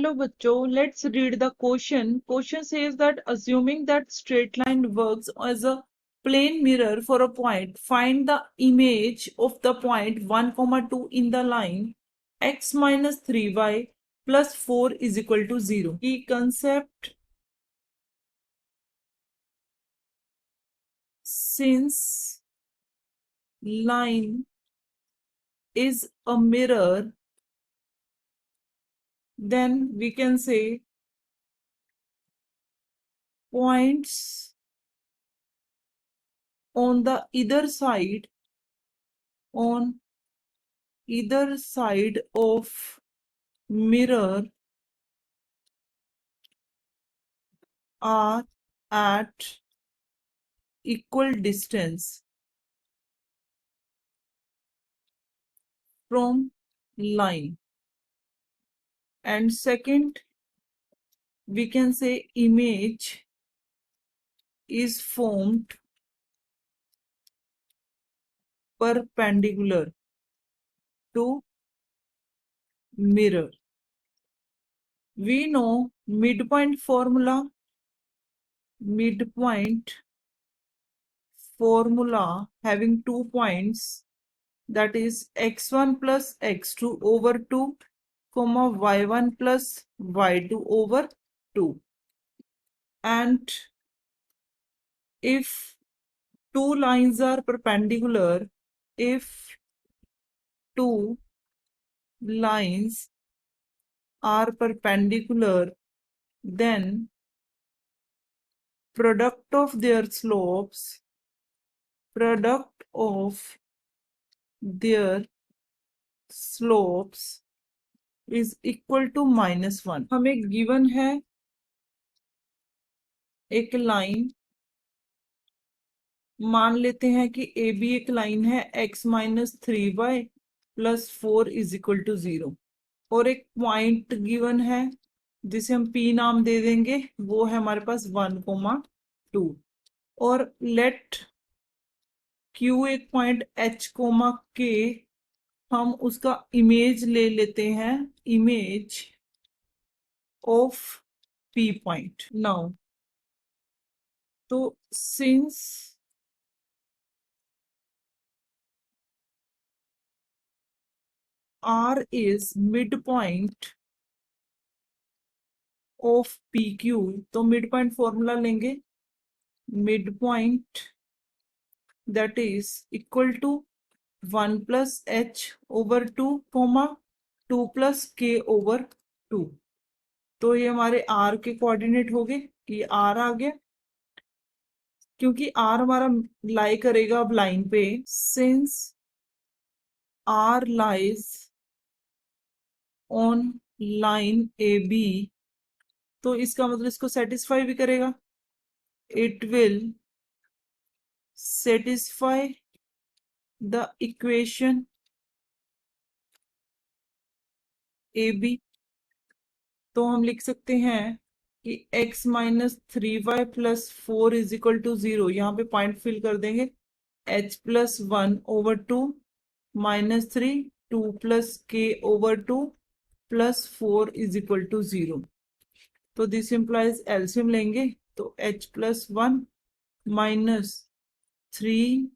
Hello बच्चों, let's read the question. Question says that assuming that straight line works as a plane mirror for a point, find the image of the point 1, 2 in the line x minus 3y plus 4 is equal to 0. The concept, since line is a mirror, then we can say points on the either side of mirror are at equal distance from line. And second, we can say image is formed perpendicular to mirror. We know midpoint formula having 2 points, that is x1 plus x2 over 2 comma y1 plus y2 over 2. And if two lines are perpendicular, if two lines are perpendicular, then product of their slopes is equal to -1. हमें given है एक line, मान लेते हैं कि A B एक line है x minus 3y plus 4 is equal to 0, और एक पॉइंट गिवन है जिसे हम P नाम दे देंगे, वो है हमारे पास 1, 2, और लेट Q एक पॉइंट H, K, हम उसका इमेज ले लेते हैं, image of P point. Now तो since R is midpoint of PQ, तो midpoint फॉर्मूला लेंगे, midpoint that is equal to 1 plus h over 2 comma 2 plus k over 2. तो ये हमारे r के कोऑर्डिनेट हो गए, ये r आ गया, क्योंकि r हमारा लाई करेगा अब लाइन पे. Since r lies on line AB, तो इसका मतलब इसको सेटिस्फाई भी करेगा. It will satisfy the equation AB. तो हम लिख सकते हैं कि x minus 3y plus 4 is equal to 0. यहाँ पे पॉइंट फिल कर देंगे, h plus 1 over 2 minus 3 2 plus k over 2 plus 4 is equal to 0. तो दिस इंप्लाइज एलसीएम लेंगे, तो h plus 1 minus 3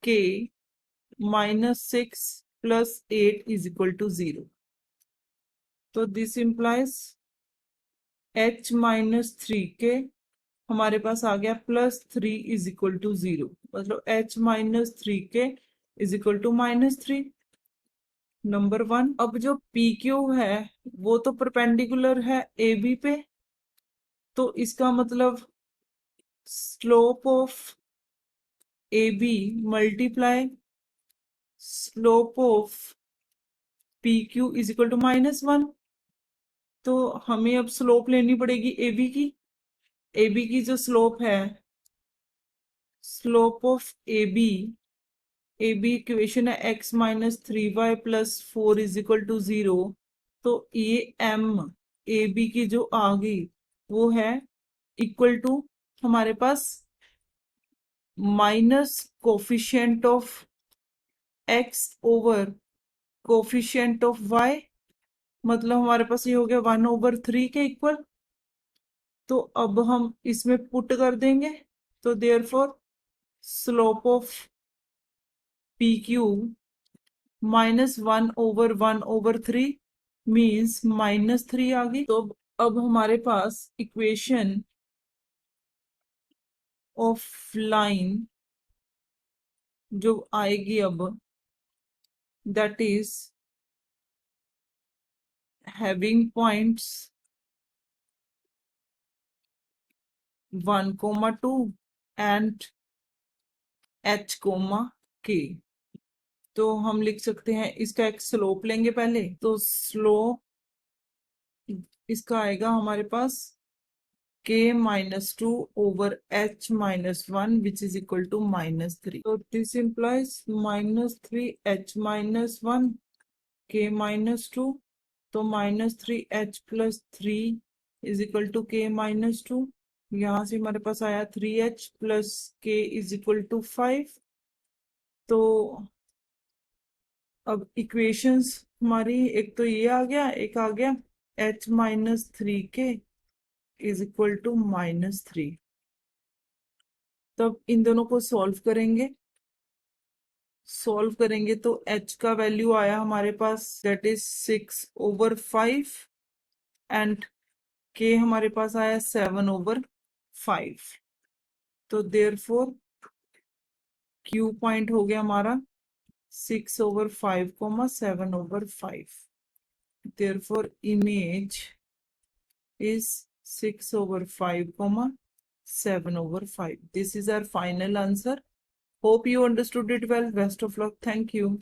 k minus 6 plus 8 is equal to 0. तो this implies h minus 3k हमारे पास आ गया प्लस 3 इज इक्वल टू 0, मतलब h minus 3k is equal to -3. Number 1. अब जो PQ है वो तो परपेंडिकुलर है AB पे, तो इसका मतलब slope of AB multiply slope of PQ is equal to -1. तो हमें अब स्लोप लेनी पड़ेगी AB की जो स्लोप है, स्लोप ऑफ AB इक्वेशन है x minus 3y plus 4 is equal to 0. तो ये m AB की जो आ गई वो है इक्वल टू हमारे पास minus coefficient of x over coefficient of y मतलब हमारे पास ये हो गया 1/3 के इक्वल। तो अब हम इसमें पुट कर देंगे, तो therefore slope of P Q -1/1/3 means -3 आ गई। तो अब हमारे पास इक्वेशन ऑफ लाइन जो आएगी अब, that is having points 1,2 and h, k। तो हम लिख सकते हैं, इसका एक स्लोप लेंगे पहले, तो स्लोप इसका आएगा हमारे पास k-2/h-1 which is equal to -3। तो दिस इंप्लाइज -3h-1 k-2, तो -3h+3 is equal to k-2। यहाँ से हमारे पास आया 3h plus k is equal to 5। तो अब इक्वेशंस हमारी, एक तो ये आ गया, एक आ गया h-3k इज इक्वल टू -3। तब इन दोनों को सॉल्व करेंगे तो h का वैल्यू आया हमारे पास, दैट इज 6/5 एंड k हमारे पास आया 7/5। तो देयरफॉर Q पॉइंट हो गया हमारा 6/5, 7/5। therefore image is 6/5, 7/5. This is our final answer. Hope you understood it well. Best of luck. Thank you.